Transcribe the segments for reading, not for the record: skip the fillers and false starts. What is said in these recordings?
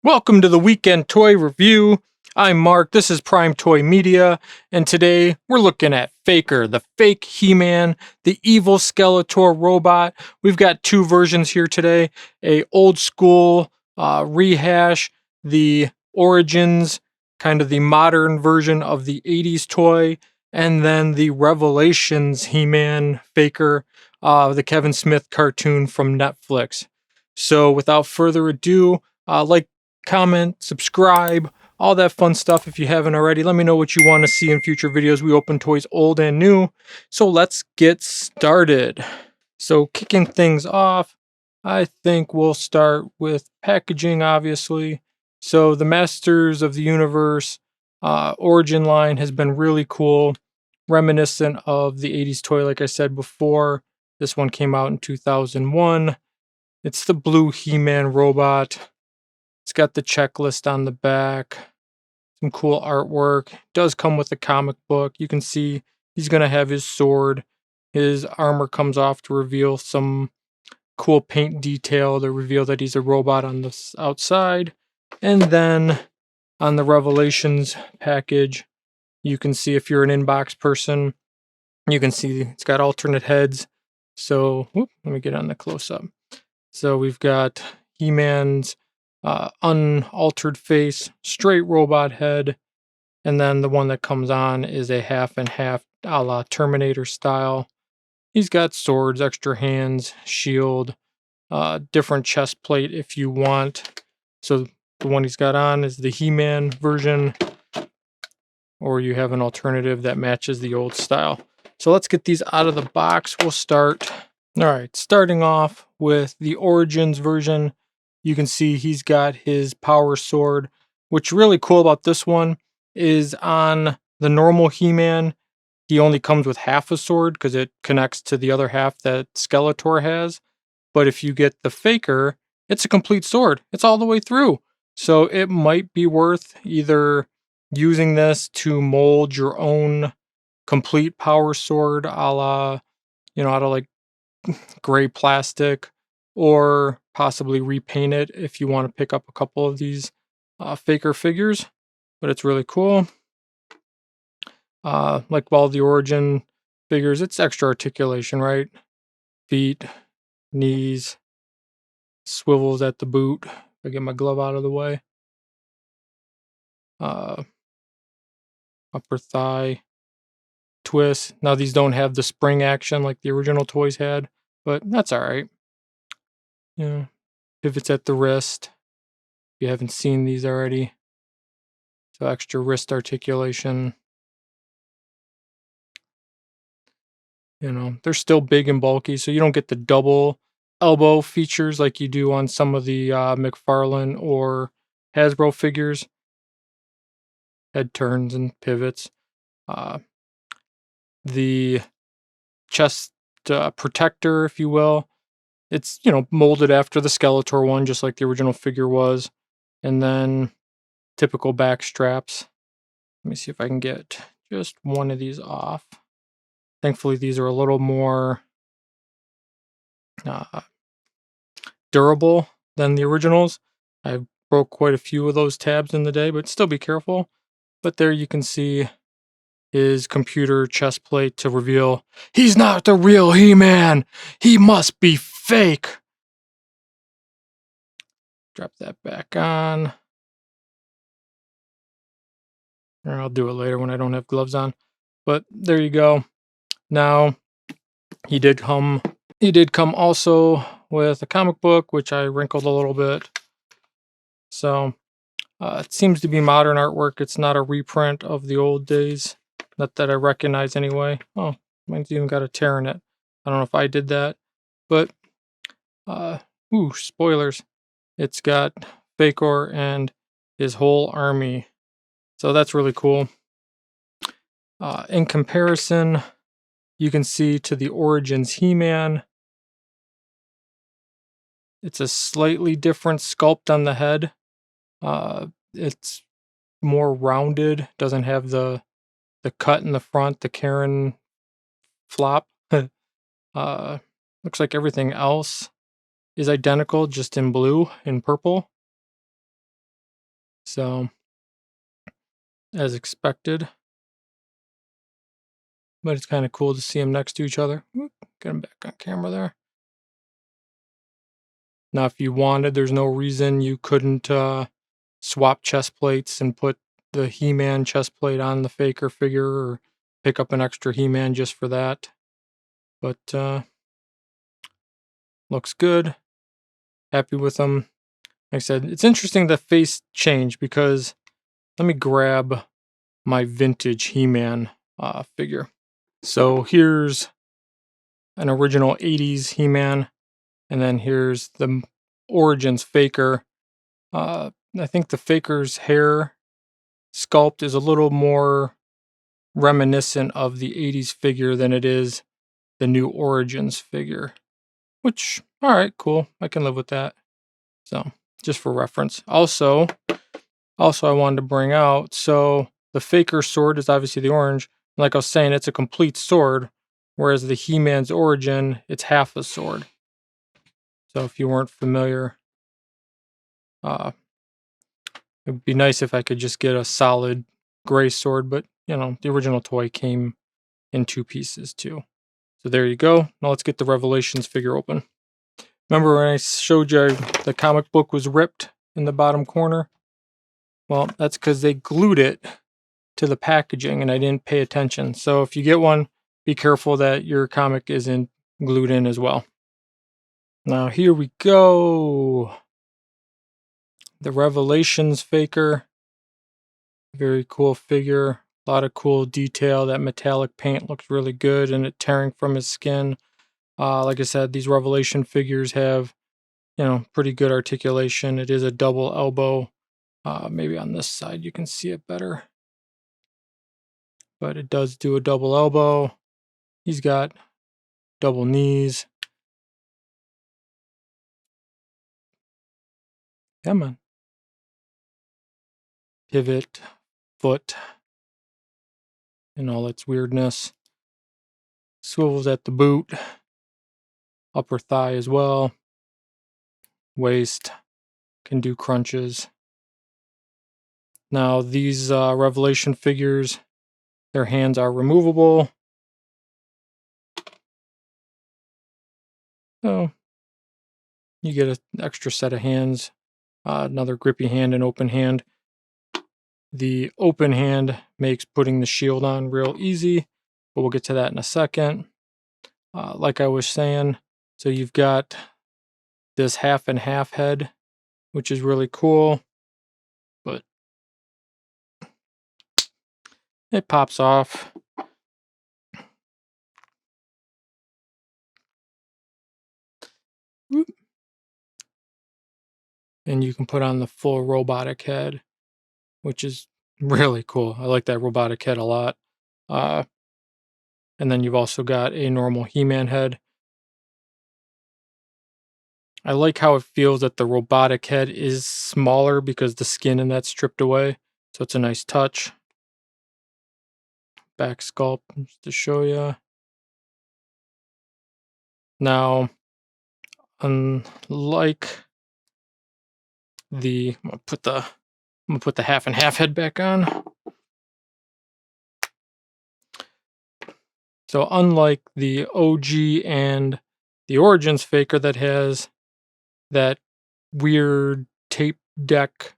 Welcome to the Weekend Toy Review. I'm Mark, this is Prime Toy Media, and today we're looking at Faker, the fake He-Man, the evil Skeletor robot. We've got two versions here today, a old school rehash, the Origins, kind of the modern version of the 80s toy, and then the Revelations He-Man Faker, the Kevin Smith cartoon from Netflix. So without further ado, comment, subscribe, all that fun stuff if you haven't already. Let me know what you want to see in future videos. We open toys old and new. So let's get started. So kicking things off, I think we'll start with packaging, obviously. So the Masters of the Universe Origin line has been really cool, reminiscent of the 80s toy, like I said before. This one came out in 2001. It's the blue He-Man robot. It's got the checklist on the back, some cool artwork. It does come with a comic book. You can see he's going to have his sword. His armor comes off to reveal some cool paint detail to reveal that he's a robot on the outside. And then on the Revelations package, you can see if you're an inbox person, you can see it's got alternate heads. So, let me get on the close-up. So we've got He-Man's unaltered face, straight robot head, and then the one that comes on is a half and half a la Terminator style. He's got swords, extra hands, shield, different chest plate if you want. So the one he's got on is the He-Man version, or you have an alternative that matches the old style. So let's get these out of the box. We'll start. All right, starting off with the Origins version. You can see he's got his power sword. What's really cool about this one is on the normal He-Man, he only comes with half a sword because it connects to the other half that Skeletor has. But if you get the Faker, it's a complete sword. It's all the way through. So it might be worth either using this to mold your own complete power sword a la, out of like gray plastic, or possibly repaint it if you want to pick up a couple of these Faker figures. But it's really cool. Like all the Origin figures, it's extra articulation, right? Feet, knees, swivels at the boot. If I get my glove out of the way. Upper thigh, twist. Now these don't have the spring action like the original toys had, but that's all right. Pivots at the wrist. If you haven't seen these already. So extra wrist articulation. They're still big and bulky, so you don't get the double elbow features like you do on some of the McFarlane or Hasbro figures. Head turns and pivots. The chest protector, if you will, it's, molded after the Skeletor one, just like the original figure was. And then typical back straps. Let me see if I can get just one of these off. Thankfully, these are a little more durable than the originals. I broke quite a few of those tabs in the day, but still be careful. But there you can see his computer chest plate to reveal he's not the real He-Man. He must be fake. Drop that back on. Or I'll do it later when I don't have gloves on. But there you go. Now, he did come also with a comic book, which I wrinkled a little bit. So it seems to be modern artwork. It's not a reprint of the old days. Not that I recognize anyway. Oh, mine's even got a tear in it. I don't know if I did that. But, spoilers. It's got Spikor and his whole army. So that's really cool. In comparison, you can see to the Origins He-Man, it's a slightly different sculpt on the head. It's more rounded, doesn't have the cut in the front, the Karen flop. Looks like everything else is identical, just in blue and purple. So, as expected. But it's kind of cool to see them next to each other. Whoop, get them back on camera there. Now, if you wanted, there's no reason you couldn't swap chest plates and put the He-Man chest plate on the Faker figure, or pick up an extra He-Man just for that. But looks good. Happy with them. Like I said, it's interesting the face change, because let me grab my vintage He-Man figure. So here's an original 80s He-Man, and then here's the Origins Faker. I think the Faker's hair sculpt is a little more reminiscent of the 80s figure than it is the new Origins figure, which, all right, cool. I can live with that. So just for reference. Also I wanted to bring out, so the Faker sword is obviously the orange. Like I was saying, it's a complete sword, whereas the He-Man's Origin, it's half a sword. So if you weren't familiar, it would be nice if I could just get a solid gray sword, but you know, the original toy came in 2 pieces too. So there you go. Now let's get the Revelations figure open. Remember when I showed you the comic book was ripped in the bottom corner? Well, that's because they glued it to the packaging and I didn't pay attention. So if you get one, be careful that your comic isn't glued in as well. Now here we go. The Revelations Faker. Very cool figure. A lot of cool detail. That metallic paint looks really good, and it tearing from his skin. Like I said, these Revelation figures have, you know, pretty good articulation. It is a double elbow. Maybe on this side you can see it better. But it does do a double elbow. He's got double knees. Come on. Pivot, foot, and all its weirdness. Swivels at the boot. Upper thigh as well. Waist. Can do crunches. Now these Revelation figures, their hands are removable. So you get an extra set of hands, another grippy hand and open hand. The open hand makes putting the shield on real easy, but we'll get to that in a second. Like I was saying, so you've got this half and half head, which is really cool, but it pops off. Whoop. And you can put on the full robotic head, which is really cool. I like that robotic head a lot. And then you've also got a normal He-Man head. I like how it feels that the robotic head is smaller because the skin in that's stripped away. So it's a nice touch. Back sculpt just to show you. Now, unlike the, I'm gonna put the half and half head back on. So unlike the OG and the Origins Faker that has that weird tape deck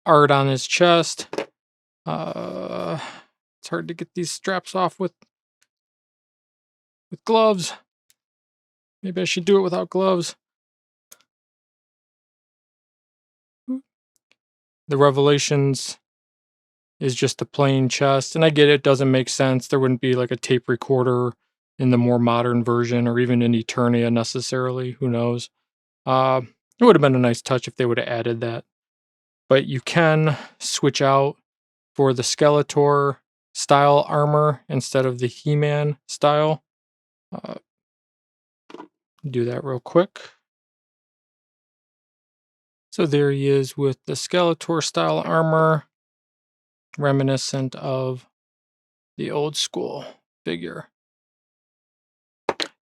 art on his chest, it's hard to get these straps off with gloves. Maybe I should do it without gloves. The Revelations is just a plain chest, and I get it doesn't make sense. There wouldn't be like a tape recorder in the more modern version, or even in Eternia necessarily. Who knows? It would have been a nice touch if they would have added that. But you can switch out for the Skeletor style armor instead of the He-Man style. Do that real quick. So there he is with the Skeletor style armor, reminiscent of the old school figure.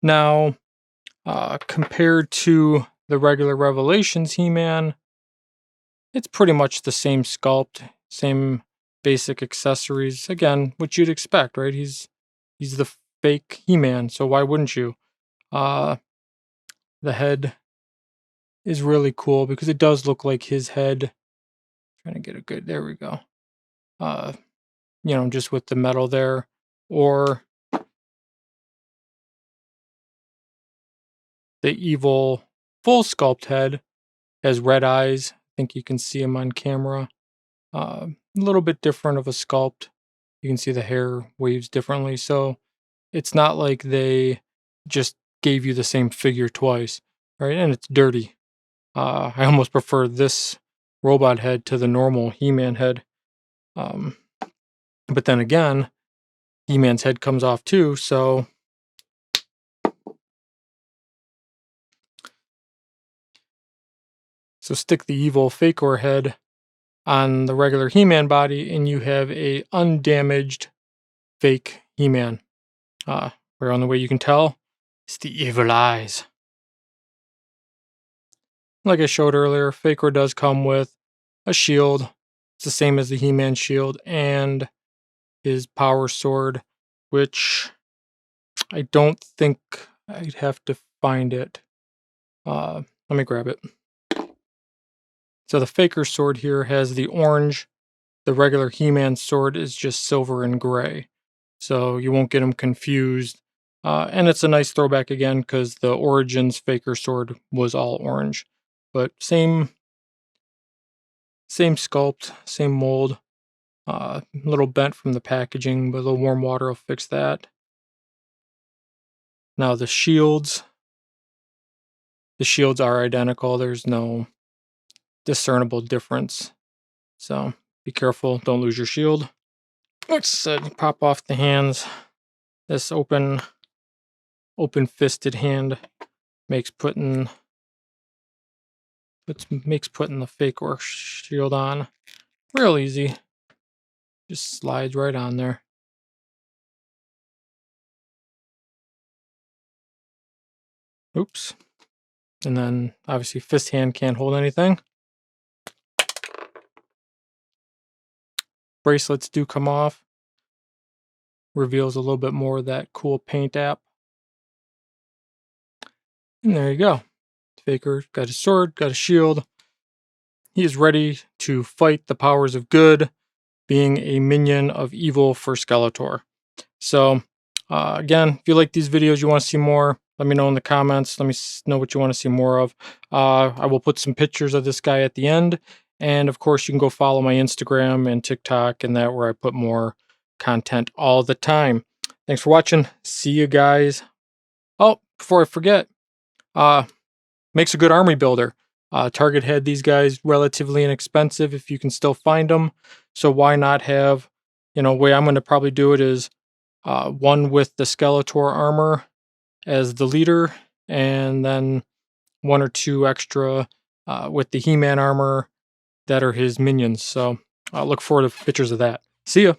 Now, compared to the regular Revelations He-Man, it's pretty much the same sculpt, same basic accessories. Again, what you'd expect, right? He's the fake He-Man, so why wouldn't you? Uh, the head is really cool because it does look like his head. Trying to get a good, there we go. Just with the metal there, or the evil full sculpt head has red eyes. I think you can see him on camera. A little bit different of a sculpt. You can see the hair waves differently, so it's not like they just gave you the same figure twice, right? And it's dirty. I almost prefer this robot head to the normal He-Man head. But then again, He-Man's head comes off too, so stick the evil Spikor head on the regular He-Man body, and you have a undamaged fake He-Man. Where on the way you can tell, it's the evil eyes. Like I showed earlier, Spikor does come with a shield. It's the same as the He-Man shield, and his power sword, which I don't think I'd have to find it. Let me grab it. So the Faker sword here has the orange. The regular He-Man sword is just silver and gray. So you won't get them confused. And it's a nice throwback again because the Origins Faker sword was all orange. But same sculpt, same mold. A little bent from the packaging, but a little warm water will fix that. Now the shields are identical. There's no discernible difference. So be careful, don't lose your shield. Let's pop off the hands. This open fisted hand makes putting the Spikor shield on real easy. Just slides right on there. Oops. And then obviously fist hand can't hold anything. Bracelets do come off. Reveals a little bit more of that cool paint app. And there you go. Spikor got his sword, got a shield. He is ready to fight the powers of good, being a minion of evil for Skeletor. So, again, if you like these videos, you want to see more, let me know in the comments. Let me know what you want to see more of. I will put some pictures of this guy at the end. And, of course, you can go follow my Instagram and TikTok and that, where I put more content all the time. Thanks for watching. See you guys. Oh, before I forget, makes a good army builder. Target had these guys relatively inexpensive if you can still find them. So why not have, way I'm going to probably do it is one with the Skeletor armor as the leader, and then one or two extra with the He-Man armor that are his minions. So I look forward to pictures of that. See ya.